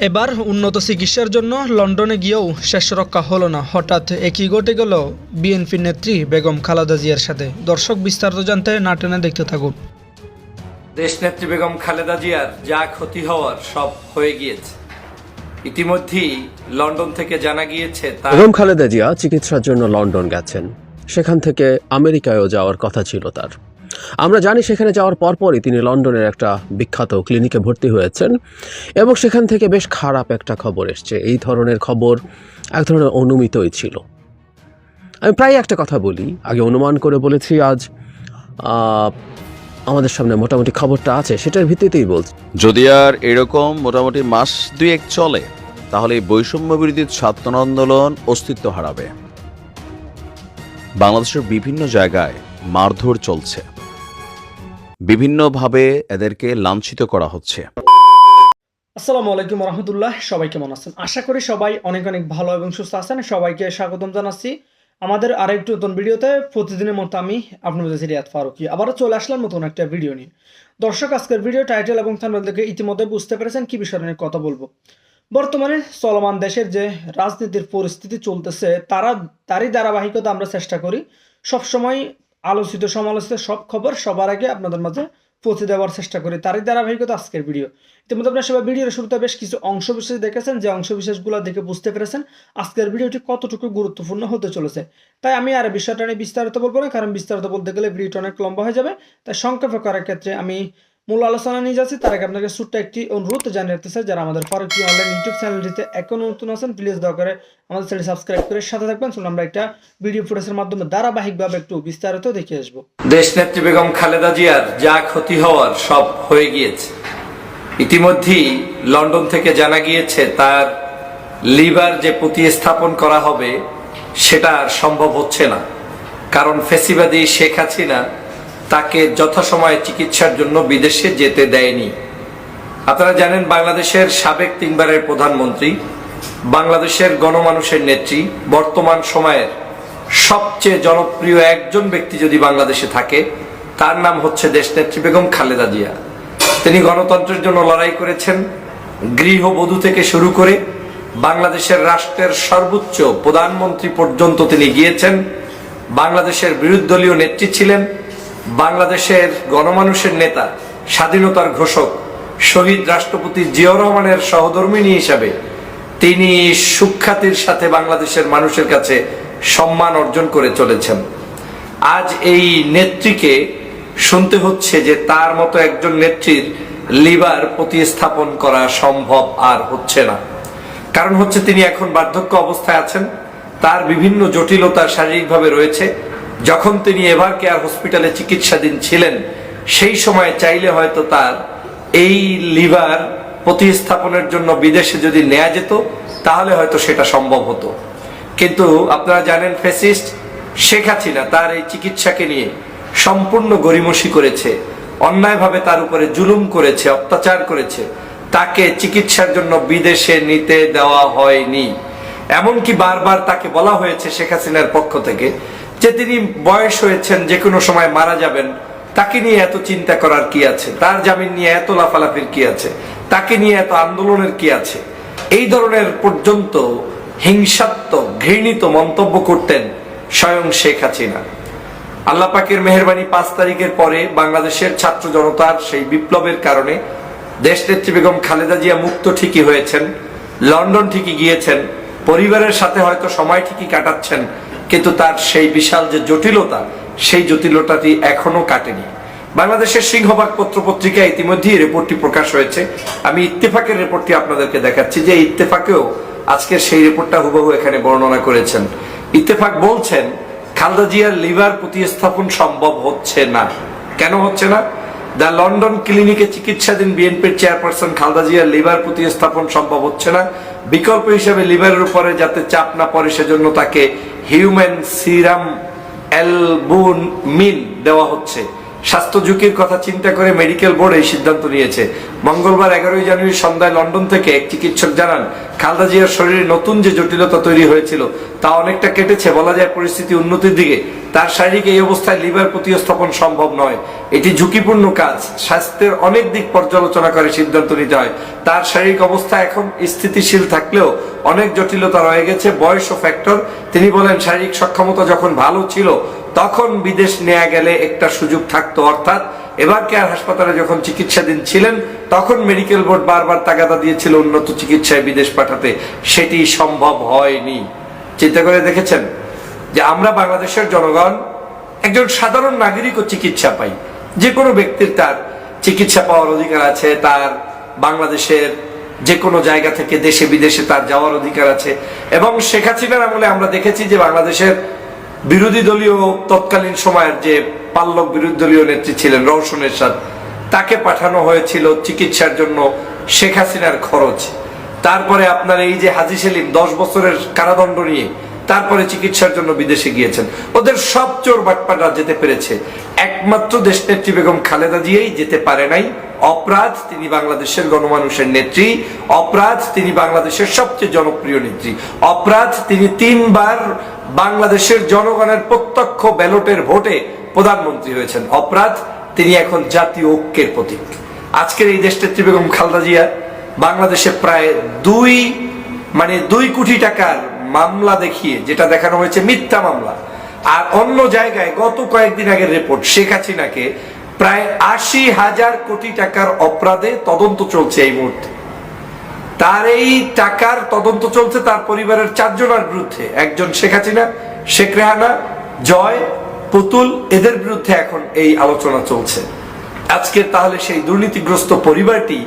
এবার উন্নত চিকিৎসার জন্য লন্ডনে গিয়েও শেষ রক্ষা হলো না। হঠাৎ একই ঘটে গেল বিএনপি নেত্রী বেগম খালেদা জিয়ার সাথে। দর্শক বিস্তারিত জানতে না টেনে দেখতে থাকুন। দেশনেত্রী বেগম খালেদা জিয়ার যা ক্ষতি হওয়ার সব হয়ে গিয়েছে। ইতিমধ্যেই লন্ডন থেকে জানা গিয়েছে বেগম খালেদা জিয়া চিকিৎসার জন্য লন্ডন গেছেন। সেখান থেকে আমেরিকায়ও যাওয়ার কথা ছিল তার। আমরা জানি সেখানে যাওয়ার পরপরই তিনি লন্ডনের একটা বিখ্যাত ক্লিনিকে ভর্তি হয়েছেন এবং সেখান থেকে বেশ খারাপ একটা খবর এসছে। এই ধরনের খবর এক ধরনের অনুমিতই ছিল। আমি প্রায় একটা কথা বলি, আগে অনুমান করে বলেছি, আজ আমাদের সামনে মোটামুটি খবরটা আছে, সেটার ভিত্তিতেই বলছি। যদি আর এরকম মোটামুটি মাস দুয়েক চলে তাহলে বৈষম্য বিরোধী ছাত্র আন্দোলন অস্তিত্ব হারাবে। বাংলাদেশের বিভিন্ন জায়গায় মারধর চলছে, বিভিন্নভাবে এদেরকে লাঞ্ছিত করা হচ্ছে। আসসালামু আলাইকুম রহমতুল্লাহ। সবাই কেমন আছেন? আশা করি সবাই অনেক অনেক ভালো এবং সুস্থ আছেন। সবাইকে স্বাগতম জানাচ্ছি আমাদের আরেকটু নতুন ভিডিওতে। প্রতিদিনের মতো আমি আপনাদের রিয়াদ ফারুকি আবারও চলে আসলাম নতুন একটা ভিডিও নিয়ে। দর্শক, আজকের ভিডিও টাইটেল এবং থাম্বনেল দেখে ইতিমধ্যে বুঝতে পেরেছেন কি বিষয় নিয়ে কথা বলবো। বর্তমানে চলমান দেশের যে রাজনীতির পরিস্থিতি চলতেছে তারই ধারাবাহিকতা আমরা চেষ্টা করি সবসময় আলোচিত সমালোচিত সব খবর সবার আগে আপনাদের মাঝে পৌঁছে দেওয়ার চেষ্টা করি। তারই ধারাবাহিকতা আজকের ভিডিও। ইতিমধ্যে আপনারা সবাই ভিডিওর শুরুতে বেশ কিছু অংশ বিশেষ দেখেছেন, যে অংশ বিশেষগুলো দেখে বুঝতে পেরেছেন আজকের ভিডিওটি কতটুকু গুরুত্বপূর্ণ হতে চলেছে। তাই আমি আর বিষয়টা নিয়ে বিস্তারিত বলবো না, কারণ বিস্তারিত বলতে গেলে ভিডিওটা অনেক লম্বা হয়ে যাবে। তাই সংক্ষেপে করার ক্ষেত্রে আমি মূল আলোচনা নিয়ে যাচ্ছি। তার আগে আপনাকে ছোট্ট একটি অনুরোধ জানিয়ে রাখতে চাই, যারা আমাদের ফারুকি অনলাইন ইউটিউব চ্যানেলটিতে এখনো নতুন আছেন, প্লিজ দয়া করে আমাদের চ্যানেল সাবস্ক্রাইব করে সাথে থাকবেন। চলুন আমরা একটা ভিডিও ফুটেজের মাধ্যমে ধারাবাহিকভাবে একটু বিস্তারিত দেখে আসবো। দেশনেত্রী বেগম খালেদা জিয়ার যা ক্ষতি হওয়ার সব হয়ে গিয়েছে। ইতিমধ্যেই লন্ডন থেকে জানা গিয়েছে তার লিভার যে প্রতিস্থাপন করা হবে সেটা আর সম্ভব হচ্ছে না, কারণ ফ্যাসিবাদী শেখ হাসিনা তাকে যথাসময়ে চিকিৎসার জন্য বিদেশে যেতে দেয়নি। আপনারা জানেন, বাংলাদেশের সাবেক 3 বারের প্রধানমন্ত্রী, বাংলাদেশের গণমানুষের নেত্রী, বর্তমান সময়ের সবচেয়ে জনপ্রিয় একজন ব্যক্তি যদি বাংলাদেশে থাকে তার নাম হচ্ছে দেশনেত্রী বেগম খালেদা জিয়া। তিনি গণতন্ত্রের জন্য লড়াই করেছেন। গৃহবধূ থেকে শুরু করে বাংলাদেশের রাষ্ট্রের সর্বোচ্চ প্রধানমন্ত্রী পর্যন্ত তিনি গিয়েছেন। বাংলাদেশের বিরোধী দলীয় নেত্রী ছিলেন। বাংলাদেশের গণমানুষের নেতা, স্বাধীনতার ঘোষক শহীদ রাষ্ট্রপতি জিয়াউর রহমানের সহধর্মিণী হিসাবে তিনি সুখ্যাতির সাথে বাংলাদেশের মানুষের কাছে সম্মান অর্জন করে চলেছেন। আজ এই নেত্রীকে শুনতে হচ্ছে যে তার মতো একজন নেত্রীর লিভার প্রতিস্থাপন করা সম্ভব আর হচ্ছে না। কারণ হচ্ছে তিনি এখন বার্ধক্য অবস্থায় আছেন, তার বিভিন্ন জটিলতা শারীরিকভাবে রয়েছে। যখন তিনি এভার কেয়ার হসপিটালে চিকিৎসাধীন ছিলেন সেই সময় চাইলে হয়তো তার এই লিভার প্রতিস্থাপনের জন্য বিদেশে যদি নেওয়া যেত তাহলে হয়তো সেটা সম্ভব হতো। কিন্তু আপনারা জানেন, ফ্যাসিস্ট শেখ হাসিনা তার এই চিকিৎসাকে নিয়ে সম্পূর্ণ গড়িমসি করেছে, অন্যায়ভাবে তার উপরে জুলুম করেছে, অত্যাচার করেছে। তাকে চিকিৎসার জন্য বিদেশে নিতে দেওয়া হয়নি। এমনকি বারবার তাকে বলা হয়েছে শেখ হাসিনার পক্ষ থেকে যে তিনি বয়স হয়েছেন, যে কোনো সময় মারা যাবেন, তাকে নিয়ে এত চিন্তা করার কি আছে, তার জামিন নিয়ে এত লাফালাফির কি আছে, তাকে নিয়ে এত আন্দোলনের কি আছে। এই ধরনের পর্যন্ত হিংসাত্মক ঘৃণিত মন্তব্য করতেন স্বয়ং শেখ হাসিনা। আল্লাহ পাকের মেহেরবানি, 5 তারিখের পরে বাংলাদেশের ছাত্র জনতার সেই বিপ্লবের কারণে দেশনেত্রী বেগম খালেদা জিয়া মুক্ত ঠিকই হয়েছেন, লন্ডন ঠিকই গিয়েছেন, পরিবারের সাথে হয়তো সময় ঠিকই কাটাচ্ছেন, কিন্তু তার সেই বিশাল যে জটিলতা, সেই জটিলতাটি এখনো কাটেনি। বাংলাদেশের সিংহভাগ পত্র পত্রিকায় ইতিমধ্যেই রিপোর্টটি প্রকাশ হয়েছে। আমি ইত্তেফাকের রিপোর্টটি আপনাদেরকে দেখাচ্ছি, যে ইত্তেফাকেও আজকের সেই রিপোর্টটা হুবহু এখানে বর্ণনা করেছেন। ইত্তেফাক বলছেন খালেদা জিয়ার লিভার প্রতিস্থাপন সম্ভব হচ্ছে না। কেন হচ্ছে না? দ্য লন্ডন ক্লিনিকে চিকিৎসাধীন বিএনপির চেয়ারপারসন খালেদা জিয়ার লিভার প্রতিস্থাপন সম্ভব হচ্ছে না। বিকল্প হিসেবে লিভারের উপরে যাতে চাপ না পড়ে সেজন্য তাকে হিউম্যান সিরাম অ্যালবুমিন দেওয়া হচ্ছে। স্বাস্থ্য ঝুঁকির কথা চিন্তা করে মেডিকেল বোর্ড এই সিদ্ধান্ত নিয়েছে। মঙ্গলবার 11 জানুয়ারি সন্ধ্যায় লন্ডন থেকে এক চিকিৎসক জানান, খালেদা জিয়ার শরীরে নতুন যে জটিলতা তৈরি হয়েছিল তা অনেকটা কেটেছে। বলা যায় পরিস্থিতি উন্নতির দিকে। তার শারীরিক এই অবস্থায় লিভার প্রতিস্থাপন সম্ভব নয়, এটি ঝুঁকিপূর্ণ কাজ। স্বাস্থ্যের অনেক দিক পর্যালোচনা করে সিদ্ধান্ত নিতে হয়। তার শারীরিক অবস্থা এখন স্থিতিশীল থাকলেও অনেক জটিলতা রয়ে গেছে, বয়স ও ফ্যাক্টর। তিনি বলেন শারীরিক সক্ষমতা যখন ভালো ছিল তখন বিদেশ নেওয়া গেলে একটা সুযোগ থাকতো, অর্থাৎ এবার কেয়ার হাসপাতালে যখন চিকিৎসাধীন ছিলেন তখন মেডিকেল বোর্ড বারবার তাগাদা দিয়েছিল উন্নত চিকিৎসায় বিদেশ পাঠাতে, সেটি সম্ভব হয়নি। চিন্তা করে দেখেছেন যে আমরা বাংলাদেশের জনগণ একজন সাধারণ নাগরিকও চিকিৎসা পাই, যে কোনো ব্যক্তির তার চিকিৎসা পাওয়ার অধিকার আছে, তার বাংলাদেশের যে কোনো জায়গা থেকে দেশে বিদেশে তার যাওয়ার অধিকার আছে। এবং শেখ হাসিনার আমলে আমরা দেখেছি যে বাংলাদেশের বিরোধী দলীয় তৎকালীন সময়ের যে পাল্লব বিরোধী দলীয় নেত্রী ছিলেন রওশন এরশাদ, তাকে পাঠানো হয়েছিল চিকিৎসার জন্য শেখ হাসিনার খরচ। তারপরে আপনার এই যে হাজী সেলিম 10 বছরের কারাদণ্ড নিয়ে তারপরে চিকিৎসার জন্য বিদেশে গিয়েছেন। ওদের সব চোর বাটপাটরা যেতে পেরেছে, একমাত্র দেশনেত্রী বেগম খালেদা জিয়াই যেতে পারে নাই। অপরাধ, তিনি বাংলাদেশের গণমানুষের নেত্রী। অপরাধ, তিনি বাংলাদেশের সবচেয়ে জনপ্রিয় নেত্রী। অপরাধ, তিনি 3 বার বাংলাদেশের জনগণের প্রত্যক্ষ ব্যালটের ভোটে প্রধানমন্ত্রী হয়েছেন। অপরাধ, তিনি এখন জাতীয় ঐক্যের প্রতীক। আজকের এই দেশনেত্রী বেগম খালেদা জিয়া বাংলাদেশে প্রায় 2 কোটি টাকার মামলা দেখিয়ে, যেটা দেখানো হয়েছে মিথ্যা মামলা, আর অন্য জায়গায় গত কয়েকদিন আগের রিপোর্ট শেখ হাসিনাকে প্রায় 80,000 কোটি টাকার অপরাধে তদন্ত চলছে এই মুহূর্তে। তার এই টাকার তদন্ত চলছে তার পরিবারের 4 জনের বিরুদ্ধে, একজন শেখ হাসিনা, শেখ রেহানা, জয়, পুতুল, এদের বিরুদ্ধে এখন এই আলোচনা চলছে। আজকে তাহলে সেই দুর্নীতিগ্রস্ত পরিবারটি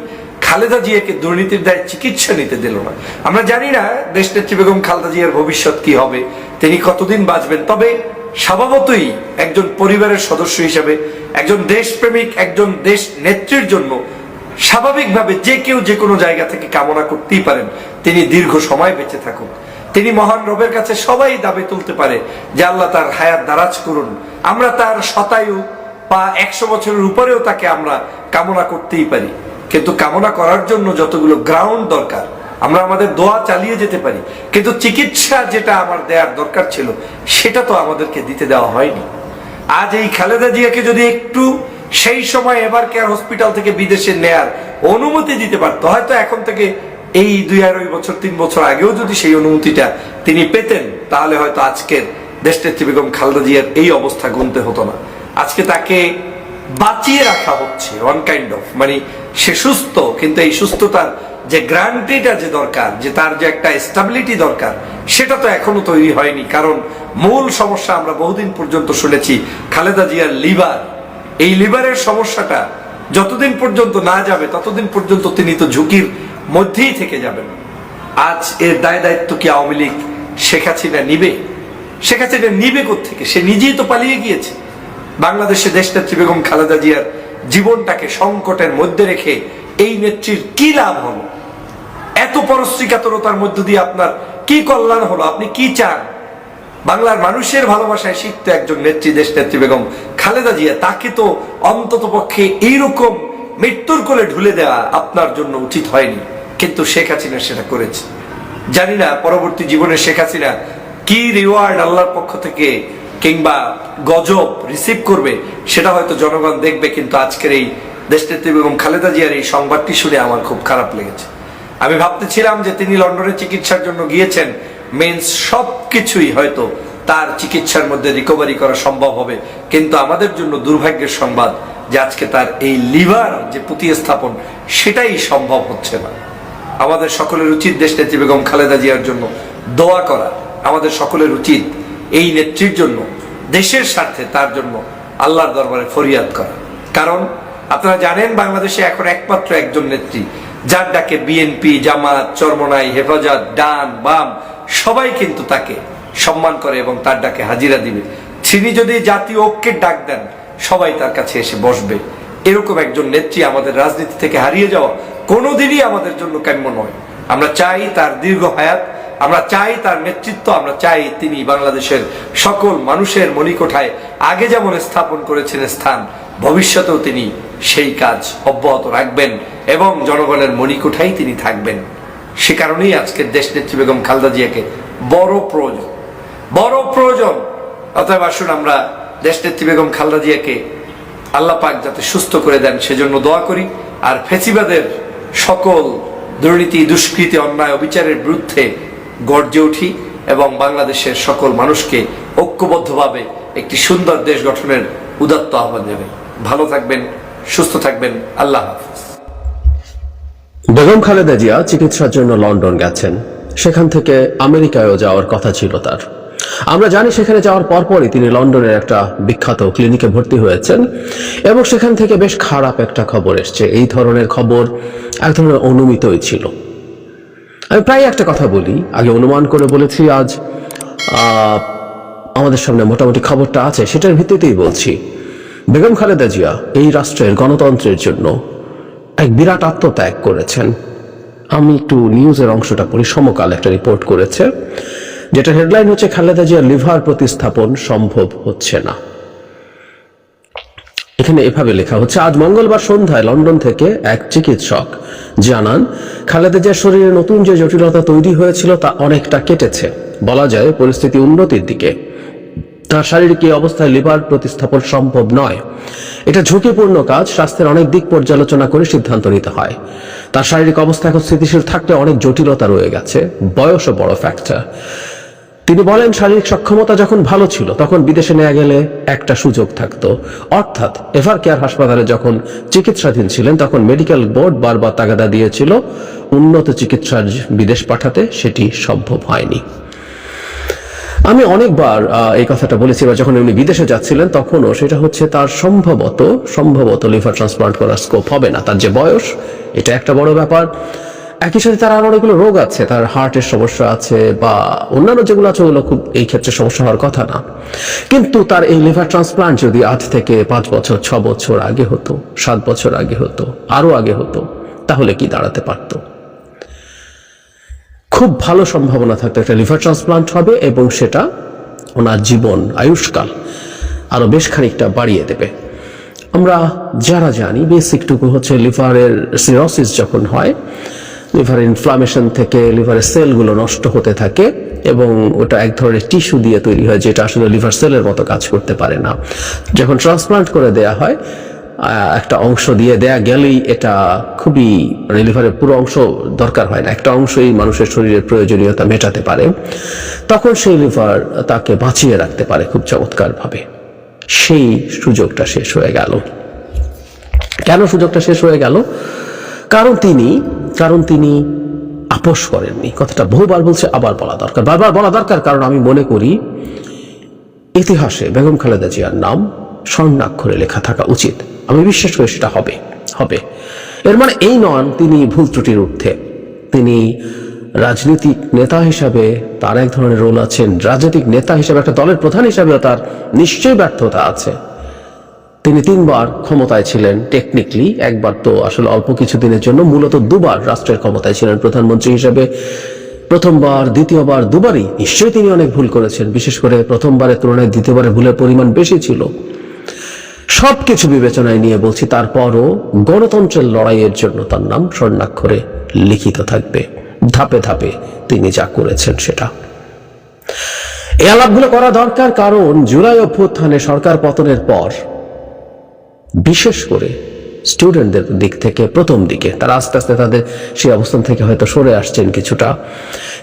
খালেদা জিয়াকে দুর্নীতির দায়ে চিকিৎসা নিতে দিল না। আমরা জানি না দেশনেত্রী বেগম খালেদা জিয়ার ভবিষ্যৎ কি হবে, তিনি কতদিন বাঁচবেন। তবে স্বভাবতই একজন পরিবারের সদস্য হিসেবে, একজন দেশপ্রেমিক, একজন দেশ নেত্রীর জন্য স্বাভাবিকভাবে যে কেউ যে কোনো জায়গা থেকে কামনা করতেই পারেন তিনি দীর্ঘ সময় বেঁচে থাকুন। তিনি মহান রবের কাছে সবাই দাবি তুলতে পারে যে আল্লাহ তার হায়াত দারাজ করুন। আমরা তার শতায়ু বা 100 বছরের উপরেও তাকে আমরা কামনা করতেই পারি, কিন্তু কামনা করার জন্য যতগুলো গ্রাউন্ড দরকার আমরা আমাদের দোয়া চালিয়ে যেতে পারি, কিন্তু চিকিৎসা যেটা আমার দেওয়ার দরকার ছিল সেটা তো আমাদেরকে দিতে দেওয়া হয়নি। আজ এই খালেদা জিয়াকে যদি একটু সেই সময় এবার কেয়ার হসপিটাল থেকে বিদেশে নেয়ার অনুমতি দিতে পারতো, হয়তো এখন থেকে এই 2-2.5 বছর 3 বছর আগেও যদি সেই অনুমতিটা তিনি পেতেন, তাহলে হয়তো আজকের দেশনেত্রী বেগম খালেদা জিয়ার এই অবস্থা গুনতে হতো না। আজকে তাকে বাঁচিয়ে রাখা হচ্ছে ওয়ান কাইন্ড অফ, মানে সে সুস্থ, কিন্তু এই সুস্থতার যে গ্যারান্টিটা যে দরকার, যে তার যে একটা স্টেবিলিটি দরকার, সেটা তো এখনো তৈরি হয়নি। কারণ মূল সমস্যা আমরা বহুদিন পর্যন্ত শুনেছি খালেদা জিয়ার লিভার। এই লিভারের সমস্যাটা যতদিন পর্যন্ত না যাবে ততদিন পর্যন্ত তিনি তো ঝুঁকির মধ্যেই থেকে যাবেন। আজ এর দায় দায়িত্ব কি আওয়ামী লীগ শেখ হাসিনা নিবে? শেখ হাসিনা নিবে কোত্থেকে? সে নিজেই তো পালিয়ে গিয়েছে। বাংলাদেশে দেশনেত্রী বেগম খালেদা জিয়ার জীবনটাকে সংকটের মধ্যে রেখে এই নেত্রীর কি লাভ হলো? এত পরশ্রীকাতরতার মধ্য দিয়ে আপনার কি কল্যাণ হলো? আপনি কি চান? বাংলার মানুষের ভালোবাসায় শিখতে একজন নেত্রী, দেশনেত্রী বেগম খালেদা জিয়া, তাকে তো অন্তত পক্ষে এইরকম মৃত্যুর কোলে ঢুলে দেওয়া আপনার জন্য উচিত হয়নি, কিন্তু শেখ হাসিনা সেটা করেছে। জানি না পরবর্তী জীবনে শেখ হাসিনা কি রিওয়ার্ড আল্লাহর পক্ষ থেকে কিংবা গজব রিসিভ করবে, সেটা হয়তো জনগণ দেখবে। কিন্তু আজকের এই দেশনেত্রী বেগম খালেদা জিয়ার এই সংবাদটি শুনে আমার খুব খারাপ লেগেছে। আমি ভাবতেছিলাম যে তিনি লন্ডনে চিকিৎসার জন্য গিয়েছেন, মেন্স সবকিছুই হয়তো তার চিকিৎসার মধ্যে রিকভারি করা সম্ভব হবে, কিন্তু আমাদের জন্য দুর্ভাগ্যের সংবাদ যে আজকে তার এই লিভার যে প্রতিস্থাপন সেটাই সম্ভব হচ্ছে না। আমাদের সকলের উচিত দেশনেত্রী বেগম খালেদা জিয়ার জন্য দোয়া করা। আমাদের সকলের উচিত এই নেত্রীর জন্য, দেশের স্বার্থে তার জন্য আল্লাহর দরবারে ফরিয়াদ করা। কারণ আপনারা জানেন বাংলাদেশে এখন একমাত্র একজন নেত্রী যার ডাকে বিএনপি, জামাত, চরমনাই, হেফাজত, ডান বাম সবাই কিন্তু তাকে সম্মান করে এবং তার ডাকে হাজিরা দিবে। তিনি যদি জাতীয় ঐক্যের ডাক দেন সবাই তার কাছে এসে বসবে। এরকম একজন নেত্রী আমাদের রাজনীতি থেকে হারিয়ে যাওয়া কোনোদিনই আমাদের জন্য কাম্য নয়। আমরা চাই তার দীর্ঘ হায়াত, আমরা চাই তার নেতৃত্ব, আমরা চাই তিনি বাংলাদেশের সকল মানুষের মণিকোঠায় আগে যেমন স্থাপন করেছেন স্থান, ভবিষ্যতেও তিনি সেই কাজ অব্যাহত রাখবেন এবং জনগণের মণিকোঠায় তিনি থাকবেন। সে কারণেই আজকের দেশনেত্রী বেগম খালেদা জিয়াকে বড় প্রয়োজন অতএব আসুন আমরা দেশনেত্রী বেগম খালেদা জিয়াকে আল্লাহ পাক যাতে সুস্থ করে দেন সেজন্য দোয়া করি, আর ফ্যাসিবাদের সকল দুর্নীতি, দুষ্কৃতি, অন্যায়, অবিচারের বিরুদ্ধে গর্জে উঠি এবং বাংলাদেশের সকল মানুষকে ঐক্যবদ্ধভাবে একটি সুন্দর দেশ গঠনের উদাত্ত আহ্বান জানাই। ভালো থাকবেন, সুস্থ থাকবেন, আল্লাহ হাফেজ। বেগম খালেদা জিয়া চিকিৎসার জন্য লন্ডন গেছেন, সেখান থেকে আমেরিকায়ও যাওয়ার কথা ছিল তার। আমরা জানি সেখানে যাওয়ার পরপরই তিনি লন্ডনের একটা বিখ্যাত ক্লিনিকে ভর্তি হয়েছেন এবং সেখান থেকে বেশ খারাপ একটা খবর এসছে। এই ধরনের খবর এক ধরনের অনুমিতই ছিল। আমি প্রায় একটা কথা বলি, আগে অনুমান করে বলেছি, আজ আমাদের সামনে মোটামুটি খবরটা আছে, সেটার ভিত্তিতেই বলছি। বেগম খালেদা জিয়া এই রাষ্ট্রের গণতন্ত্রের জন্য এক বিরাট আত্মত্যাগ করেছেন। আমি একটু নিউজের অংশটা পড়ি। সমকাল একটা রিপোর্ট করেছে, যেটা হেডলাইন হচ্ছে খালেদা জিয়ার লিভার প্রতিস্থাপন সম্ভব হচ্ছে না। এখানে এভাবে লেখা হচ্ছে, আজ মঙ্গলবার সন্ধ্যায় লন্ডন থেকে এক চিকিৎসক জানান খালেদা জিয়ার শরীরে নতুন যে জটিলতা তৈরি হয়েছিল তা অনেকটা কেটেছে। বলা যায় পরিস্থিতি উন্নতির দিকে। তার শারীরিক এই অবস্থায় লিভার প্রতিস্থাপন সম্ভব নয়। এটা ঝুঁকিপূর্ণ কাজ। স্বাস্থ্যের অনেক দিক পর্যালোচনা করে সিদ্ধান্ত নিতে হয়। তার শারীরিক অবস্থা এখন স্থিতিশীল থাকলে অনেক জটিলতা রয়ে গেছে। বয়সও বড় ফ্যাক্টর। তিনি বলেন, শারীরিক সক্ষমতা যখন ভালো ছিল তখন বিদেশে নেওয়া গেলে একটা সুযোগ থাকতো। অর্থাৎ এভার কেয়ার হাসপাতালে যখন চিকিৎসাধীন ছিলেন তখন মেডিকেল বোর্ড বারবার তাগাদা দিয়েছিল উন্নত চিকিৎসার বিদেশ পাঠাতে, সেটি সম্ভব হয়নি। আমি অনেকবার এই কথাটা বলেছি, এবার যখন উনি বিদেশে যাচ্ছিলেন তখনও, সেটা হচ্ছে তার সম্ভবত লিভার ট্রান্সপ্লান্ট করার স্কোপ হবে না। তার যে বয়স, এটা একটা বড় ব্যাপার। একই সাথে তার আরো অনেকগুলো রোগ আছে, তার হার্টের সমস্যা আছে বা অন্যান্য যেগুলো আছে ওগুলো খুব এই ক্ষেত্রে সমস্যা হওয়ার কথা না। কিন্তু তার এই লিভার ট্রান্সপ্লান্ট যদি আজ থেকে 5 বছর, 6 বছর আগে হতো, 7 বছর আগে হতো, আরো আগে হতো, তাহলে কি দাঁড়াতে পারতো? খুব ভালো সম্ভাবনা থাকতো একটা লিভার ট্রান্সপ্লান্ট হবে এবং সেটা ওনার জীবন আয়ুষ্কাল আরো বেশ খানিকটা বাড়িয়ে দেবে। আমরা যারা জানি বেসিকটুকু হচ্ছে, লিভারের সিরোসিস যখন হয়, লিভার ইনফ্লামেশন থেকে লিভারের সেলগুলো নষ্ট হতে থাকে এবং ওটা এক ধরনের টিস্যু দিয়ে তৈরি হয়, যেটা আসলে লিভার সেলের মতো কাজ করতে পারে না। যখন ট্রান্সপ্লান্ট করে দেয়া হয়, একটা অংশ দিয়ে দেয়া গেলেই এটা খুবই, মানে লিভারের পুরো অংশ দরকার হয় না, একটা অংশই মানুষের শরীরের প্রয়োজনীয়তা মেটাতে পারে, তখন সেই লিভার তাকে বাঁচিয়ে রাখতে পারে খুব চমৎকার ভাবে। সেই সুযোগটা শেষ হয়ে গেল। কেন সুযোগটা শেষ হয়ে গেল? কারণ তিনি আপোষ করেননি। কথাটা বহুবার বলছে, আবার বলা দরকার, বারবার বলা দরকার, কারণ আমি মনে করি ইতিহাসে বেগম খালেদা জিয়ার নাম স্বর্ণাক্ষরে লেখা থাকা উচিত। আমি বিশ্বাস করি সেটা হবে। এর মানে এই নন তিনি ভুল ত্রুটির ঊর্ধ্বে। তিনি রাজনৈতিক নেতা হিসাবে তার এক ধরনের রোল আছেন, রাজনৈতিক নেতা হিসাবে একটা দলের প্রধান হিসাবেও তার নিশ্চয়ই ব্যর্থতা আছে। তিনি 3 বার ক্ষমতায় ছিলেন টেকনিক্যালি, একবার তো আসলে অল্প কিছুদিনের জন্য, মূলত 2 বার রাষ্ট্রের ক্ষমতায় ছিলেন প্রধানমন্ত্রী হিসেবে। প্রথমবার, দ্বিতীয়বার, দুবারই নিশ্চয়ই তিনি অনেক ভুল করেছেন। বিশেষ করে প্রথমবারের তুলনায় দ্বিতীয়বারে ভুলের পরিমাণ বেশি ছিল। সবকিছু বিবেচনায় নিয়ে বলছি, তারপরও গণতন্ত্রের লড়াইয়ের জন্য তার নাম স্বর্ণাক্ষরে লিখিত থাকবে। ধাপে ধাপে তিনি যা করেছেন সেটা, এই আলাপগুলো করা দরকার। কারণ জুলাই অভ্যুত্থানে সরকার পতনের পর বিশেষ করে স্টুডেন্টদের দিক থেকে প্রথম দিকে তারা আস্তে আস্তে তাদের সেই অবস্থান থেকে হয়তো সরে আসছেন কিছুটা।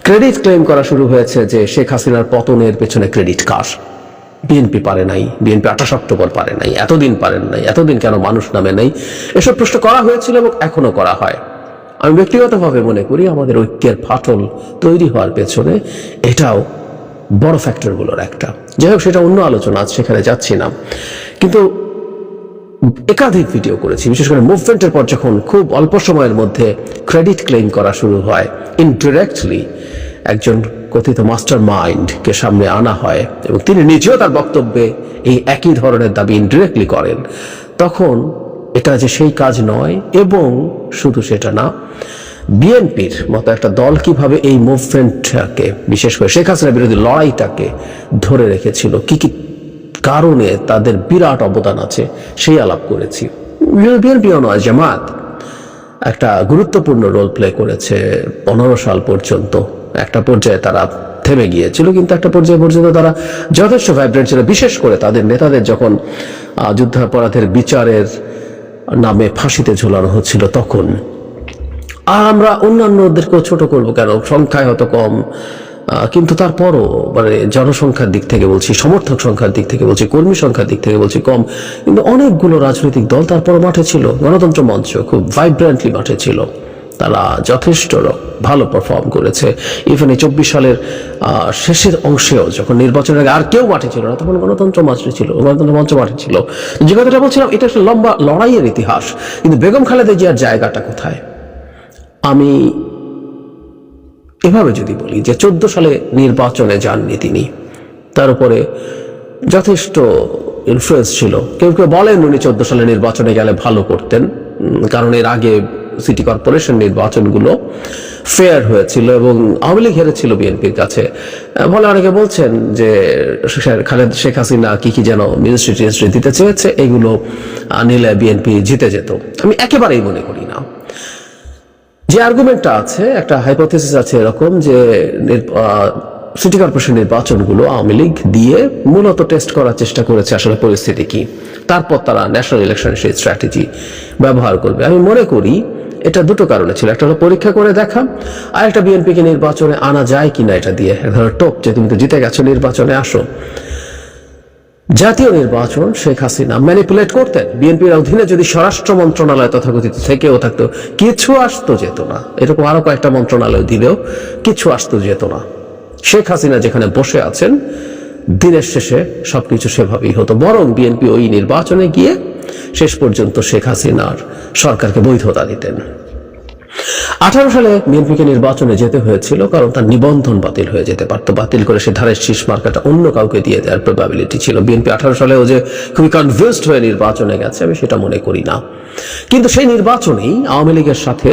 ক্রেডিট ক্লেম করা শুরু হয়েছে যে শেখ হাসিনার পতনের পেছনে ক্রেডিট কার? বিএনপি পারে নাই, বিএনপি 28 অক্টোবর পারে নাই, এতদিন পারেন নাই, এতদিন কেন মানুষ নামে নাই, এসব প্রশ্ন করা হয়েছিল এবং এখনো করা হয়। আমি ব্যক্তিগতভাবে মনে করি আমাদের ঐক্যের ফাটল তৈরি হওয়ার পেছনে এটাও বড় ফ্যাক্টরগুলোর একটা। যাই হোক, সেটা অন্য আলোচনা, আজ সেখানে যাচ্ছি না। কিন্তু একাধিক ভিডিও করেছি, বিশেষ করে মুভমেন্টের পর যখন খুব অল্প সময়ের মধ্যে ক্রেডিট ক্লেম করা শুরু হয়, ইনডিরেক্টলি একজন কথিত মাস্টার মাইন্ডকে সামনে আনা হয় এবং তিনি নিজেও তার বক্তব্যে এই একই ধরনের দাবি ইনডিরেক্টলি করেন, তখন এটা যে সেই কাজ নয়। এবং শুধু সেটা না, বিএনপির মতো একটা দল কিভাবে এই মুভমেন্টটাকে, বিশেষ করে শেখ হাসিনা বিরোধী লড়াইটাকে ধরে রেখেছিল, কি কি কারণে তাদের বিরাট অবদান আছে, সেই আলাপ করেছি। বিএনপিও নয়, জামাত একটা গুরুত্বপূর্ণ রোল প্লে করেছে 15 সাল পর্যন্ত। একটা পর্যায়ে তারা থেমে গিয়েছিল, কিন্তু একটা পর্যায়ে পর্যন্ত তারা যথেষ্ট ভাইব্রেন্ট ছিল, বিশেষ করে তাদের নেতাদের যখন যুদ্ধাপরাধের বিচারের নামে ফাঁসিতে ঝোলানো হচ্ছিল তখন। আর আমরা অন্যান্যদেরকেও ছোট করবো কেন, সংখ্যায় হয়তো কম, কিন্তু তারপরও মানে জনসংখ্যার দিক থেকে বলছি, সমর্থক সংখ্যার দিক থেকে বলছি, কর্মী সংখ্যার দিক থেকে বলছি কম, কিন্তু অনেকগুলো রাজনৈতিক দল তারপরও মাঠে ছিল। গণতন্ত্র মঞ্চ খুব ভাইব্রেন্টলি মাঠে ছিল, তারা যথেষ্ট ভালো পারফর্ম করেছে। ইভেন এই 24 সালের শেষের অংশেও যখন নির্বাচনের আগে আর কেউ মাঠে ছিল না, তখন গণতন্ত্র মাঠে ছিল, গণতন্ত্র মঞ্চ মাঠে ছিল। যে কথাটা বলছিলাম, এটা একটা লম্বা লড়াইয়ের ইতিহাস। কিন্তু বেগম খালেদা জিয়ার জায়গাটা কোথায়? আমি এভাবে যদি বলি যে 14 সালে নির্বাচনে যাননি তিনি, তার উপরে যথেষ্ট ইনফ্লুয়েন্স ছিল। কেউ কেউ বলেন উনি 14 সালে নির্বাচনে গেলে ভালো করতেন, কারণ এর আগে সিটি কর্পোরেশন নির্বাচনগুলো ফেয়ার হয়েছিল এবং আওয়ামী লীগ হেরেছিল বিএনপির কাছে। ফলে অনেকে বলছেন যে শেখ হাসিনা কি কি যেন মিনিস্ট্রি টিনিস্ট্রি দিতে চেয়েছে, এগুলো নিলে বিএনপি জিতে যেত। আমি একেবারেই মনে করি না। যে আর্গুমেন্টটা আছে, একটা হাইপোথেসিস আছে এরকম যে সিটি কর্পোরেশন নির্বাচনগুলো আওয়ামী লীগ দিয়ে মূলত টেস্ট করার চেষ্টা করেছে আসলে পরিস্থিতি কি, তারপর তারা ন্যাশনাল ইলেকশনের সেই স্ট্র্যাটেজি ব্যবহার করবে। আমি মনে করি এটা দুটো কারণে ছিল, একটা হলো পরীক্ষা করে দেখা, আর একটা বিএনপিকে নির্বাচনে আনা যায় কিনা এটা দিয়ে এক ধরনের টোপ, যে তুমি তো জিতে গেছো, নির্বাচনে আসো। জাতীয় নির্বাচন শেখ হাসিনা ম্যানিপুলেট করতেন। বিএনপির অধীনে যদি স্বরাষ্ট্র মন্ত্রণালয় তথাকথিত থেকেও থাকতো, কিছু আসতো যেত না। এরকম আরো কয়েকটা মন্ত্রণালয় দিলেও কিছু আসতো যেত না। শেখ হাসিনা যেখানে বসে আছেন, দিনের শেষে সবকিছু সেভাবেই হতো। বরং বিএনপি ওই নির্বাচনে গিয়ে শেষ পর্যন্ত শেখ হাসিনার সরকারকে বৈধতা দিতেন। 18 সালে বিএনপিকে নির্বাচনে যেতে হয়েছিল কারণ তার নিবন্ধন বাতিল হয়ে যেতে পারতো, বাতিল করে সে ধারের শীষ মার্কাটা অন্য কাউকে দিয়ে দেওয়ার প্রবাবিলিটি ছিল। বিএনপি 18 সালেও যে খুবই কনভিন্সড হয়ে নির্বাচনে গেছে আমি সেটা মনে করি না। কিন্তু সেই নির্বাচনেই আওয়ামী লীগের সাথে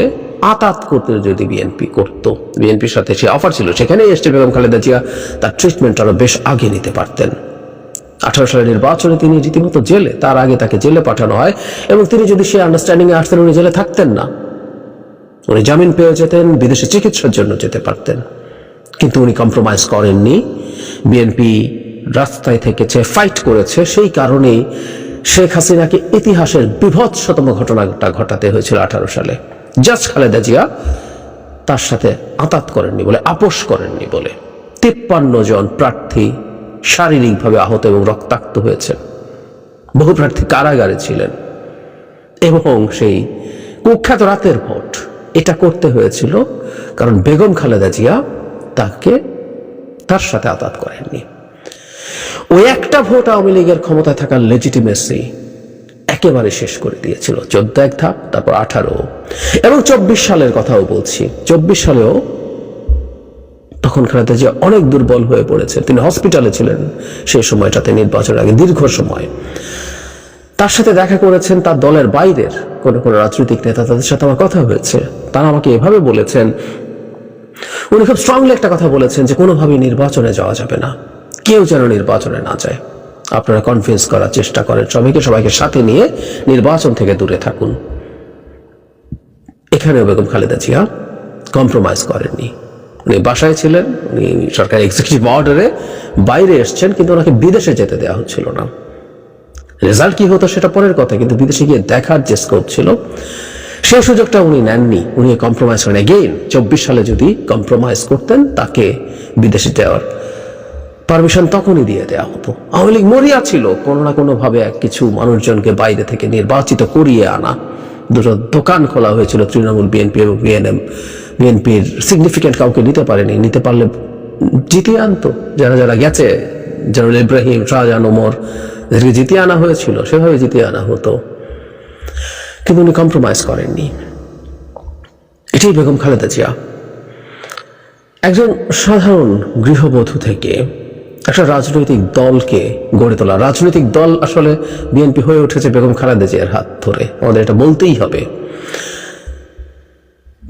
আতাত করতে যদি বিএনপি করতো, বিএনপির সাথে সে অফার ছিল, সেখানেই এসছে বেগম খালেদা জিয়া তার ট্রিটমেন্ট আরো বেশ আগে নিতে পারতেন। 18 সালের নির্বাচনে তিনি রীতিমতো জেলে, তার আগে তাকে জেলে পাঠানো হয় এবং তিনি যদি সে আন্ডারস্ট্যান্ডিং এ আসতেন, উনি জেলে থাকতেন না, উনি জামিন পেয়ে যেতেন, বিদেশে চিকিৎসার জন্য যেতে পারতেন। কিন্তু উনি কম্প্রোমাইজ করেননি। বিএনপি রাস্তায় থেকেছে, ফাইট করেছে। সেই কারণেই শেখ হাসিনাকে ইতিহাসের বিভৎসতম ঘটনাটা ঘটাতে হয়েছিল 18 সালে। জাস্ট খালেদা জিয়া তার সাথে আতাত করেননি বলে, আপোষ করেননি বলে 53 জন প্রার্থী শারীরিকভাবে আহত এবং রক্তাক্ত হয়েছে। বহু প্রার্থী কারাগারে ছিলেন এবং সেই কুখ্যাত রাতের ভোট এটা করতে হয়েছিল কারণ বেগম খালেদা জিয়া তার সাথে আতাত করেননি। ওই একটা ভোট আওয়ামী লীগের ক্ষমতায় থাকার লেজিটিমেসি একেবারে শেষ করে দিয়েছিল। 14 এক ধাপ, তারপর 18 এবং 24 সালের কথাও বলছি। 24 সালেও তখন খালেদা জিয়া অনেক দুর্বল হয়ে পড়েছে, তিনি হসপিটালে ছিলেন সেই সময়টাতে, নির্বাচনের আগে দীর্ঘ সময়। তার সাথে দেখা করেছেন তার দলের বাইরের কোন কোন রাজনৈতিক নেতা, তাদের সাথে আমার কথা হয়েছে। তারা আমাকে এভাবে বলেছেন, উনি খুব স্ট্রংলি একটা কথা বলেছেন যে কোনোভাবেই নির্বাচনে যাওয়া যাবে না, কেউ যেন নির্বাচনে না যায়। আপনারা কনভিন্স করার চেষ্টা করেন সবাইকে সাথে নিয়ে নির্বাচন থেকে দূরে থাকুন। এখানেও বেগম খালেদা জিয়া কম্প্রোমাইজ করেননি। উনি বাসায় ছিলেন, উনি সরকারি এক্সিকিউটিভ অর্ডারে বাইরে এসছেন, কিন্তু ওনাকে বিদেশে যেতে দেওয়া হচ্ছিল না। রেজাল্ট কি হতো সেটা পরের কথা, কিন্তু বিদেশে গিয়ে দেখার যে স্কোপ ছিল সেই সুযোগটা উনি নেননি। উনি কম্প্রোমাইজ করেন। এগেইন 24 সালে যদি কম্প্রোমাইজ করতেন, তাকে বিদেশে যাওয়ার পারমিশন তখনই দিয়ে দেওয়া হতো। আওয়ামী লীগ মরিয়া ছিল কোনো না কোনো ভাবে কিছু মানুষজনকে বাইরে থেকে নির্বাচিত করিয়ে আনা। দুটো দোকান খোলা হয়েছিল, তৃণমূল, বিএনপি এবং বিএনএম। বিএনপির সিগনিফিকেন্ট কাউকে নিতে পারেনি, নিতে পারলে জিতিয়ে আনতো। যারা যারা গেছে, জেনারেল ইব্রাহিম, শাহজাহান, ওমর, এদেরকে জিতিয়ে আনা হয়েছিল, সেভাবে জিতিয়ে আনা হতো। কিন্তু উনি কম্প্রোমাইজ করেননি। এটাই বেগম খালেদা জিয়া। একজন সাধারণ গৃহবধূ থেকে একটা রাজনৈতিক দলকে গড়ে তোলা। রাজনৈতিক দল আসলে বিএনপি হয়ে উঠেছে বেগম খালেদা জিয়ার হাত ধরে, আমাদের এটা বলতেই হবে।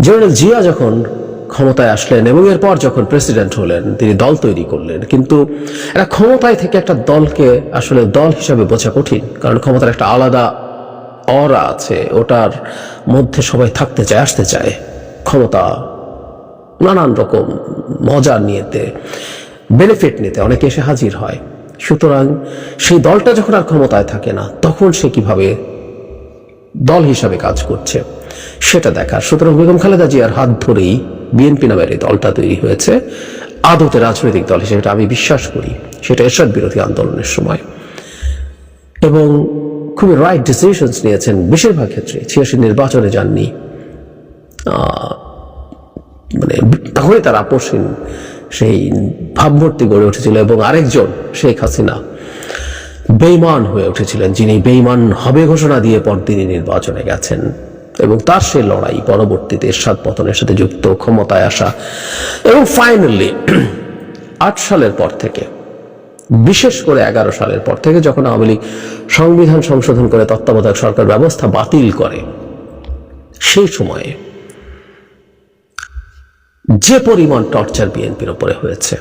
জেনারেল জিয়া যখন ক্ষমতায় আসলেন এবং এরপর যখন প্রেসিডেন্ট হলেন, তিনি দল তৈরি করলেন। কিন্তু একটা ক্ষমতায় থেকে একটা দলকে আসলে দল হিসাবে বোঝা কঠিন, কারণ ক্ষমতার একটা আলাদা অরা আছে, ওটার মধ্যে সবাই থাকতে চায়, আসতে চায়। ক্ষমতা নানান রকম মজা নিয়েতে বেনিফিট নিতে অনেকে এসে হাজির হয়। সুতরাং সেই দলটা যখন আর ক্ষমতায় থাকে না, তখন সে কিভাবে দল হিসাবে কাজ করছে সেটা দেখার। সুতরাং বেগম খালেদা জিয়ার হাত ধরেই বিএনপি নামের এই দলটা তৈরি হয়েছে আদতে রাজনৈতিক দল হিসেবে, আমি বিশ্বাস করি। সেটা এরশাদ বিরোধী আন্দোলনের সময়, এবং খুবই রাইট ডিসিশনস নিয়েছেন বেশিরভাগ ক্ষেত্রে। 86 নির্বাচনে যাননি, মানে তখনই তার আপোষহীন সেই ভাবমূর্তি গড়ে উঠেছিল, এবং আরেকজন শেখ হাসিনা বেঈমান হয়ে উঠেছিলেন, যিনি বেঈমান হবে ঘোষণা দিয়ে পরদিনই নির্বাচনে গেছেন, এবং তার সেই লড়াই পরবর্তীতে এরশাদ পতনের সাথে যুক্ত, ক্ষমতায় আসা, এবং ফাইনালি 8 সালের পর থেকে, বিশেষ করে 11 সালের পর থেকে যখন আওয়ামী লীগ সংবিধান সংশোধন করে তত্ত্বাবধায়ক সরকার ব্যবস্থা বাতিল করে, সেই সময়ে যে পরিমাণ টর্চার বিএনপির উপরে হয়েছে,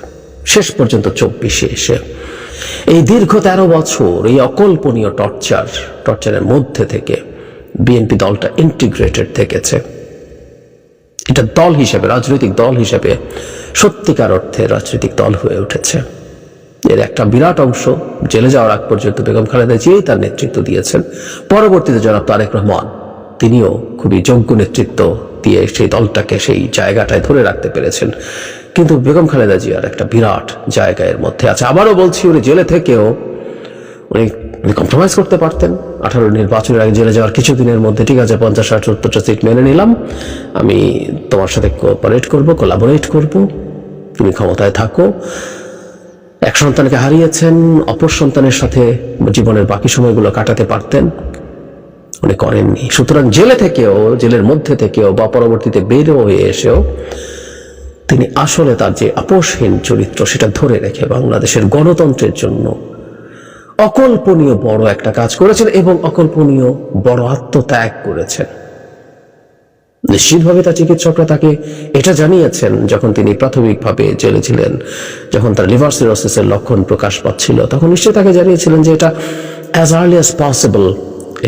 শেষ পর্যন্ত 24-এ এসে এই দীর্ঘ 13 বছর এই অকল্পনীয় টর্চারের মধ্যে থেকে বিএনপি দলটা ইন্টিগ্রেটেড থেকেছে। এটা দল হিসেবে, রাজনৈতিক দল হিসেবে সত্যিকার অর্থে রাজনৈতিক দল হয়ে উঠেছে। এর একটা বিরাট অংশ জেলে যাওয়ার আগ পর্যন্ত বেগম খালেদা জিয়াই তার নেতৃত্ব দিয়েছেন। পরবর্তীতে জনাব তারেক রহমান, তিনিও খুবই যোগ্য নেতৃত্ব দিয়ে সেই দলটাকে সেই জায়গাটায় ধরে রাখতে পেরেছেন। কিন্তু বেগম খালেদা জিয়ার একটা বিরাট জায়গা এর মধ্যে আছে। আবারও বলছি, উনি জেলে থেকেও উনি কম্প্রোমাইজ করতে পারতেন। 18 নির্বাচনের আগে জেলে যাওয়ার কিছুদিনের মধ্যে, ঠিক আছে 50-60-70টা সিট মেনে নিলাম, আমি তোমার সাথে কোঅপারেট করব, কোলাবোরেট করব, তুমি ক্ষমতায় থাকো। এক সন্তানকে হারিয়েছেন, অপর সন্তানের সাথে জীবনের বাকি সময়গুলো কাটাতে পারতেন, উনি করেননি। সুতরাং জেলে থেকেও, জেলের মধ্যে থেকেও বা পরবর্তীতে বের হয়ে এসেও তিনি আসলে তার যে আপোষহীন চরিত্র সেটা ধরে রেখে বাংলাদেশের গণতন্ত্রের জন্য অকল্পনীয় বড় একটা কাজ করেছেন, এবং অকল্পনীয় বড় আত্মত্যাগ করেছেন। নিশ্চিতভাবে তার চিকিৎসকরা তাকে এটা জানিয়েছেন যখন তিনি প্রাথমিকভাবে জেলে ছিলেন, যখন তার লিভার সিরোসিসের লক্ষণ প্রকাশ পাচ্ছিল, তখন নিশ্চয়ই তাকে জানিয়েছিলেন যে এটা অ্যাজ আর্লি অ্যাজ পসিবল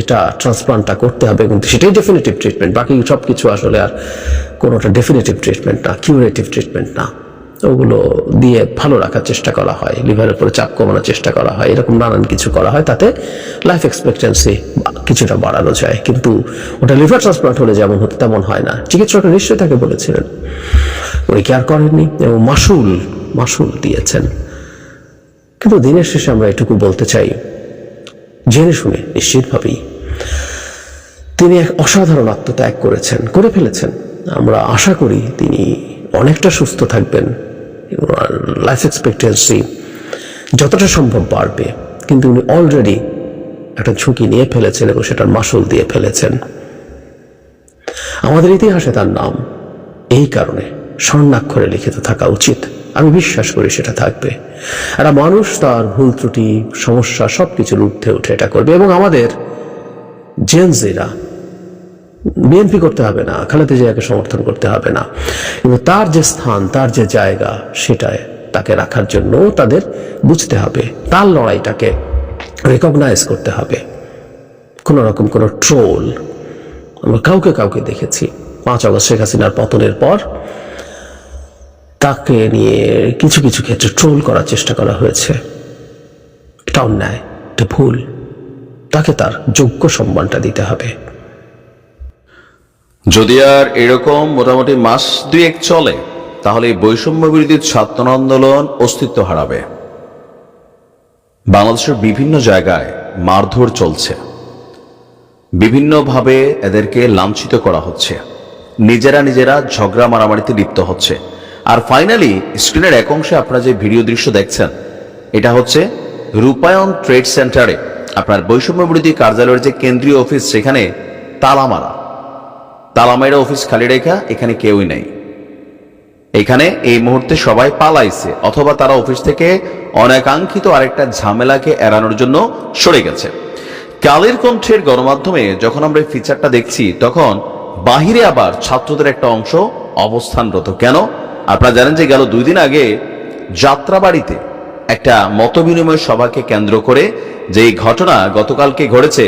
এটা ট্রান্সপ্লান্টটা করতে হবে, কিন্তু সেটাই ডেফিনেটিভ ট্রিটমেন্ট। বাকি সব কিছু আসলে আর কোনোটা ডেফিনেটিভ ট্রিটমেন্ট না, কিউরেটিভ ট্রিটমেন্ট না। ওগুলো দিয়ে ভালো রাখার চেষ্টা করা হয়, লিভারের উপরে চাপ কমানোর চেষ্টা করা হয়, এরকম নানান কিছু করা হয়, তাতে লাইফ এক্সপেক্টেন্সি কিছুটা বাড়ানো যায়। কিন্তু ওটা লিভার ট্রান্সপ্লান্ট হলে যেমন হতো তেমন হয় না। চিকিৎসকরা নিশ্চয়ই তাকে বলেছিলেন, উনি কেয়ার করেননি এবং মাসুল দিয়েছেন। কিন্তু দিনের শেষে আমরা এটুকু বলতে চাই, জেনে শুনে নিশ্চিতভাবেই তিনি এক অসাধারণ আত্মত্যাগ করে ফেলেছেন। আমরা আশা করি তিনি অনেকটা সুস্থ থাকবেন, লাইফ এক্সপেক্টেন্সি যতটা সম্ভব বাড়বে, কিন্তু উনি অলরেডি একটা ঝুঁকি নিয়ে ফেলেছেন এবং সেটার মাসুল দিয়ে ফেলেছেন। আমাদের ইতিহাসে তার নাম এই কারণে স্বর্ণাক্ষরে লিখিত থাকা উচিত, আমি বিশ্বাস করি সেটা থাকবে। একটা মানুষ তার ভুল ত্রুটি, সমস্যা সবকিছুর ঊর্ধ্বে উঠে এটা করবে, এবং আমাদের জেনজিরা বিএনপি করতে হবে না, খালেদা জিয়াকে সমর্থন করতে হবে না, কিন্তু তার যে স্থান, তার যে জায়গা, সেটায় তাকে রাখার জন্য তাদের বুঝতে হবে, তার লড়াইটাকে রেকগনাইজ করতে হবে। কোন রকম কোন ট্রোল আমরা কাউকে দেখেছি 5 আগস্ট শেখ হাসিনার পতনের পর তাকে নিয়ে কিছু ক্ষেত্রে ট্রোল করার চেষ্টা করা হয়েছে। এটা অন্যায়, এটা ভুল। তাকে তার যোগ্য সম্মানটা দিতে হবে। যদি আর এরকম মোটামুটি মাস 2-1 চলে, তাহলে এই বৈষম্য বিরোধী ছাত্র আন্দোলন অস্তিত্ব হারাবে। বাংলাদেশের বিভিন্ন জায়গায় মারধর চলছে, বিভিন্নভাবে এদেরকে লাঞ্ছিত করা হচ্ছে, নিজেরা ঝগড়া মারামারিতে লিপ্ত হচ্ছে। আর ফাইনালি স্ক্রিনের এক অংশে আপনারা যে ভিডিও দৃশ্য দেখছেন, এটা হচ্ছে রূপায়ণ ট্রেড সেন্টারে আপনার বৈষম্য বিরোধী কার্যালয়ের যে কেন্দ্রীয় অফিস, সেখানে তালামাইরা অফিস খালি রেখা, এখানে কেউই নেই। এখানে এই মুহূর্তে সবাই পালাইছে, অথবা তারা অফিস থেকে অনাকাঙ্ক্ষিত আরেকটা ঝামেলাকে এড়ানোর জন্য সরে গেছে। কালের কণ্ঠের গণমাধ্যমে যখন আমরা এই ফিচারটা দেখছি, তখন বাহিরে আবার ছাত্রদের একটা অংশ অবস্থানরত। কেন? আপনারা জানেন যে গেল 2 দিন আগে যাত্রাবাড়িতে একটা মতবিনিময় সভাকে কেন্দ্র করে যে ঘটনা গতকালকে ঘটেছে,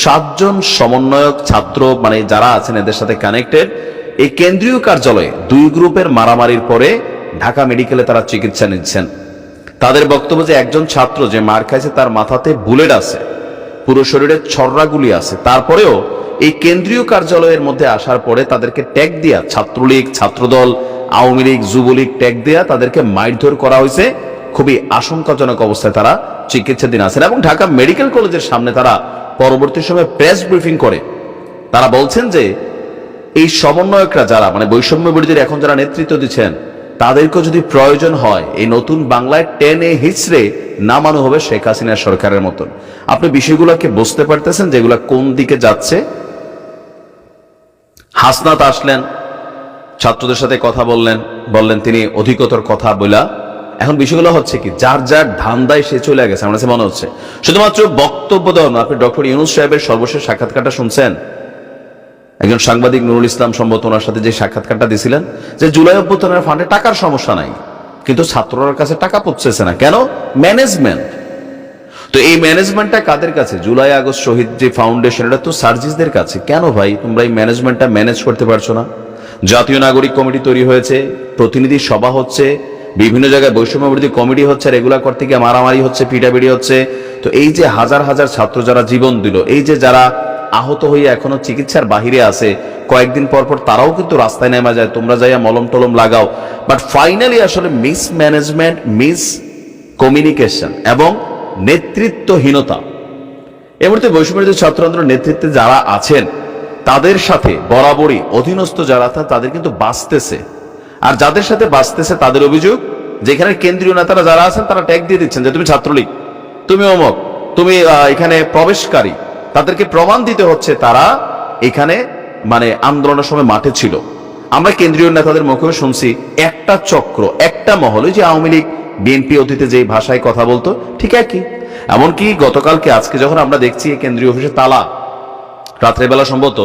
7 জন সমন্বয়ক ছাত্র, মানে যারা আছেন এদের সাথে কানেক্টেড, এই কেন্দ্রীয় কার্যালয়ে 2 গ্রুপের মারামারির পরে ঢাকা মেডিকেলে তারা চিকিৎসা নিচ্ছেন। তাদের বক্তব্য যে একজন ছাত্র যে মার খাইছে তার মাথাতে বুলেট আছে, পুরো শরীরে ছর্রাগুলি আছে, তারপরেও এই কেন্দ্রীয় কার্যালয়ের মধ্যে আসার পরে তাদেরকে ট্যাগ দিয়া, ছাত্রলীগ, ছাত্রদল, আওয়ামী লীগ, যুবলীগ ট্যাগ দিয়া তাদেরকে মারধর করা হয়েছে। খুবই আশঙ্কাজনক অবস্থায় তারা চিকিৎসাধীন আছেন এবং ঢাকা মেডিকেল কলেজের সামনে তারা পরবর্তী সময়ে প্রেস ব্রিফিং করে তারা বলছেন যে এই সমন্বয়করা যারা মানে বৈষম্য বিরোধীর এখন যারা নেতৃত্ব দিচ্ছেন তাদেরকে যদি প্রয়োজন হয় এই নতুন বাংলায় টেনে হিচড়ে নামানো হবে শেখ হাসিনা সরকারের মতন। আপনি বিষয়গুলোকে বুঝতে পারতেছেন যেগুলো কোন দিকে যাচ্ছে? হাসনাত আসলেন, ছাত্রদের সাথে কথা বললেন তিনি অধিকতর কথা বলা। এখন বিষয়গুলো হচ্ছে কি, যার যার ধান্দায় সে চলে গেছে আমার কাছে মনে হচ্ছে। শুধুমাত্র বক্তব্য দেওয়া না, আপনি ডক্টর ইউনূস সাহেবের সর্বশেষ সাক্ষাৎকারটা শুনছেন? একজন সাংবাদিক নুরুল ইসলাম সম্ভবত ওনার সাথে যে সাক্ষাৎকারটা দিছিলেন যে জুলাই অভ্যুত্থানের ফান্ডে টাকার সমস্যা নাই, কিন্তু ছাত্রদের কাছে টাকা পৌঁছেছে না কেন? ম্যানেজমেন্ট। তো এই ম্যানেজমেন্টটা কাদের কাছে? জুলাই আগস্ট শহীদ যে ফাউন্ডেশন, এটা তো সার্জিসদের কাছে। কেন ভাই তোমরা এই ম্যানেজমেন্টটা ম্যানেজ করতে পারছো না? জাতীয় নাগরিক কমিটি তৈরি হয়েছে, প্রতিনিধি সভা হচ্ছে, বিভিন্ন জায়গায় বৈষম্য বিরোধী কমিটি হচ্ছে, রেগুলার করতে গিয়ে মারামারি হচ্ছে, পিটাপিটি হচ্ছে। তো এই যে হাজার হাজার ছাত্র যারা জীবন দিল, এই যে যারা আহত হয়ে এখনো চিকিৎসার বাহিরে আছে, কয়েকদিন পর পর তারাও কিন্তু রাস্তায় নেমে যায়, তোমরা যাইয়া মলম টলম লাগাও। বাট ফাইনালি আসলে মিস ম্যানেজমেন্ট, মিস কমিউনিকেশন এবং নেতৃত্বহীনতা। এই মুহূর্তে বৈষম্য বিরোধী ছাত্র আন্দোলনের নেতৃত্বে যারা আছেন তাদের সাথে বরাবরই অধীনস্থ যারা তাদের কিন্তু বাঁচতেছে, আর যাদের সাথে বাঁচতেছে তাদের অভিযোগ যেখানে কেন্দ্রীয় নেতারা যারা আছেন তারা ট্যাগ দিয়ে দিচ্ছেন যে তুমি ছাত্রলীগ, তুমি অমক, তুমি এখানে প্রবেশকারী। তাদেরকে প্রমাণ দিতে হচ্ছে তারা এখানে মানে আন্দোলনের সময় মাঠে ছিল। আমরা কেন্দ্রীয় নেতাদের মুখে শুনছি একটা চক্র, একটা মহল, যে আওয়ামী লীগ বিএনপি অতীতে যে ভাষায় কথা বলতো ঠিক একই। এমনকি গতকালকে আজকে যখন আমরা দেখছি কেন্দ্রীয় অফিসে তালা, রাত্রেবেলা সম্ভবত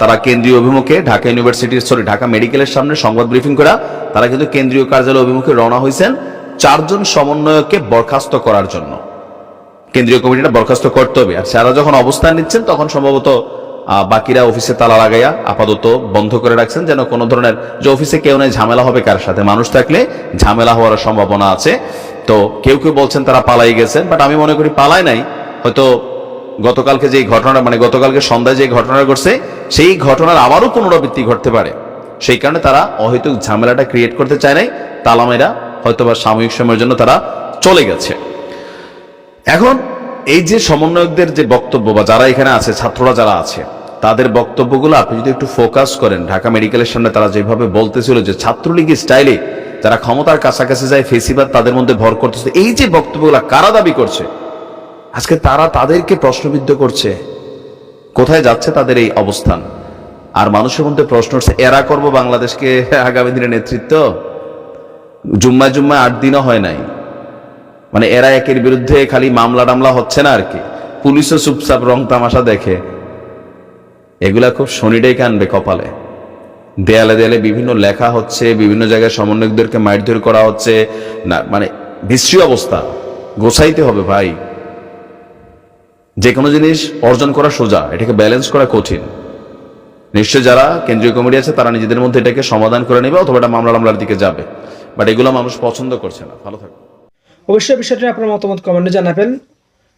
তারা কেন্দ্রীয় অভিমুখে ঢাকা ইউনিভার্সিটির ঢাকা মেডিকেলের সামনে সংবাদ ব্রিফিং করা তারা কিন্তু কেন্দ্রীয় কার্যালয় অভিমুখে রওনা হয়েছেন 4 জন সমন্বয়ককে বরখাস্ত করার জন্য। কেন্দ্রীয় কমিটিটা বরখাস্ত করতে হবে, আর যারা যখন অবস্থান নিচ্ছেন তখন সম্ভবত বাকিরা অফিসে তালা লাগাইয়া আপাতত বন্ধ করে রাখছেন, যেন কোনো ধরনের যে অফিসে কেউ নেই, ঝামেলা হবে কার সাথে, মানুষ থাকলে ঝামেলা হওয়ার সম্ভাবনা আছে। তো কেউ কেউ বলছেন তারা পালাই গেছেন, বাট আমি মনে করি পালায় নাই, হয়তো গতকালকে যে ঘটনা মানে গতকালকে সন্ধ্যায় যে ঘটনাটা ঘটছে সেই ঘটনার আবারও পুনরাবৃত্তি ঘটতে পারে, সেই কারণে তারা অহেতুক ঝামেলাটা ক্রিয়েট করতে চায় নাই, তালামেরা হয়তো বা সাময়িক সময়ের জন্য তারা চলে গেছে। এখন এই যে সমন্বয়কদের যে বক্তব্য বা যারা এখানে আছে, ছাত্ররা যারা আছে, তাদের বক্তব্যগুলো আপনি যদি একটু ফোকাস করেন, ঢাকা মেডিকেলের সামনে তারা যেভাবে বলতেছিল যে ছাত্রলীগের স্টাইলে যারা ক্ষমতার কাছাকাছি যায় ফেসিবাদ তাদের মধ্যে ভর করতেছে, এই যে বক্তব্যগুলো কারা দাবি করছে, আজকে তারা তাদেরকে প্রশ্নবিদ্ধ করছে, কোথায় যাচ্ছে তাদের এই অবস্থান। আর মানুষের মধ্যে প্রশ্ন উঠছে, এরা করবো বাংলাদেশকে আগামী দিনের নেতৃত্ব? জুম্মায় 8 দিনও হয় নাই, মানে এরা একের বিরুদ্ধে খালি মামলা টামলা হচ্ছে না আর কি, পুলিশও চুপচাপ রং তামাশা দেখে। এগুলা খুব শনিটাই কানবে কপালে। দেয়ালে দেয়ালে বিভিন্ন লেখা হচ্ছে, বিভিন্ন জায়গায় সমন্বয়কদেরকে মারধর করা হচ্ছে, না মানে বিশ্রী অবস্থা। গোছাইতে হবে ভাই, যে কোনো জিনিস অর্জন করা সোজা, এটাকে ব্যালেন্স করা কঠিন। নিশ্চয় যারা কেন্দ্রীয় কমিটি আছে তারা নিজেদের মধ্যে এটাকে সমাধান করে নেবে, অথবা এটা মামলার দিকে যাবে, বাট এগুলো মানুষ পছন্দ করছে না। ভালো থাকবে। অবশ্যই বিষয়টি আপনার মতামত কমেন্টে জানাবেন।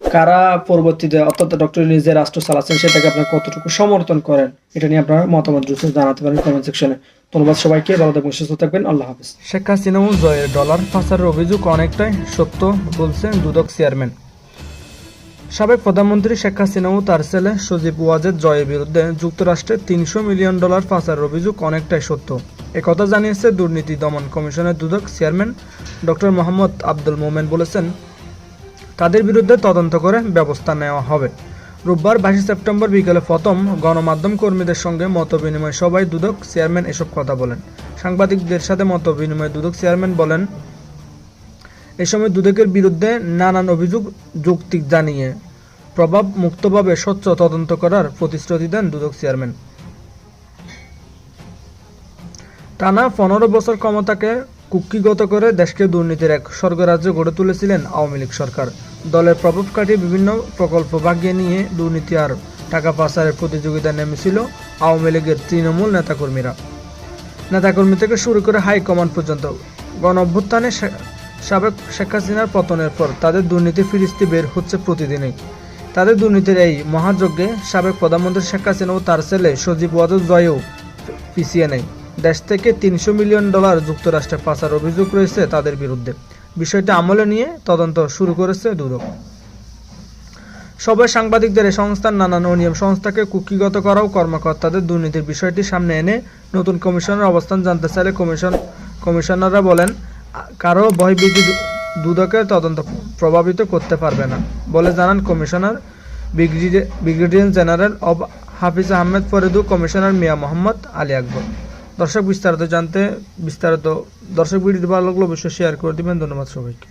কারা পরবর্তীতে অর্থাৎ ডক্টর ইউনূস যে রাষ্ট্র চালাচ্ছেন সেটাকে আপনারা কতটুকু সমর্থন করেন, এটা নিয়ে আপনারা মতামত দ্রুত জানাতে পারেন কমেন্ট সেকশনে। ধন্যবাদ সবাইকে, ভালো থাকবেন, সুস্থ থাকবেন, আল্লাহ হাফিজ। শেখ হাসিনা ও জয়ের ডলার পাচারের অভিযোগ অনেকটাই সত্য বলছেন দুদক চেয়ারম্যান। সাবেক প্রধানমন্ত্রী শেখ হাসিনা ও তার ছেলে সজীব ওয়াজেদ জয়ের বিরুদ্ধে যুক্তরাষ্ট্রে $300 মিলিয়ন পাচারের অভিযোগ অনেকটাই সত্য, একথা জানিয়েছে দুর্নীতি দমন কমিশনের দুদক চেয়ারম্যান ডক্টর মোহাম্মদ আব্দুল মোমেন। বলেছেন তাদের বিরুদ্ধে তদন্ত করে ব্যবস্থা নেওয়া হবে। রোববার 22 সেপ্টেম্বর বিকেলে প্রথম গণমাধ্যম কর্মীদের সঙ্গে মতবিনিময় সভায় দুদক চেয়ারম্যান এসব কথা বলেন। সাংবাদিকদের সাথে মতবিনিময়ে দুদক চেয়ারম্যান বলেন, এ সময় দুদকের বিরুদ্ধে নানান অভিযোগ যৌক্তিক জানিয়ে প্রভাব মুক্তভাবে স্বচ্ছ তদন্ত করার প্রতিশ্রুতি দেন দুদক চেয়ারম্যান। টানা 15 বছর ক্ষমতাকে কুক্ষিগত করে দেশকে দুর্নীতির এক স্বর্গরাজ্য গড়ে তুলেছিলেন আওয়ামী লীগ সরকার। দলের প্রভাব কাটিয়ে বিভিন্ন প্রকল্প ভাগিয়ে নিয়ে দুর্নীতি আর টাকা পাচারের প্রতিযোগিতায় নেমেছিল আওয়ামী লীগের তৃণমূল নেতাকর্মী থেকে শুরু করে হাইকমান্ড পর্যন্ত। গণ অভ্যুত্থানে সাবেক শেখ হাসিনার পতনের পর তাদের দুর্নীতির ফিরিস্তি বের হচ্ছে প্রতিদিনই। তাদের দুর্নীতির এই মহাযজ্ঞে সাবেক প্রধানমন্ত্রী শেখ হাসিনা ও তার ছেলে সজীব ওয়াজেদ জয়ও পিছিয়ে নেই। দেশ থেকে $300 মিলিয়ন যুক্তরাষ্ট্রে পাচার অভিযোগ রয়েছে তাদের বিরুদ্ধে। বিষয়টি আমলে নিয়ে তদন্ত শুরু করেছে দুদক। সবাই সাংবাদিকদের এই সংস্থার নানান অনিয়ম সংস্থাকে কুক্ষিগত করা ও কর্মকর্তাদের দুর্নীতির বিষয়টি সামনে এনে নতুন কমিশনের অবস্থান জানতে চাইলে কমিশনাররা বলেন, কারো ভয়ভীতি দুদকের তদন্ত প্রভাবিত করতে পারবে না বলে জানান কমিশনার ব্রিগেডিয়ার জেনারেল অব হাফিজ আহমেদ ফরিদু, কমিশনার মিয়া মোহাম্মদ আলী আকবর। দর্শক ভিডিওটি ভালো লাগলে অবশ্যই শেয়ার করে দিবেন। ধন্যবাদ সবাইকে।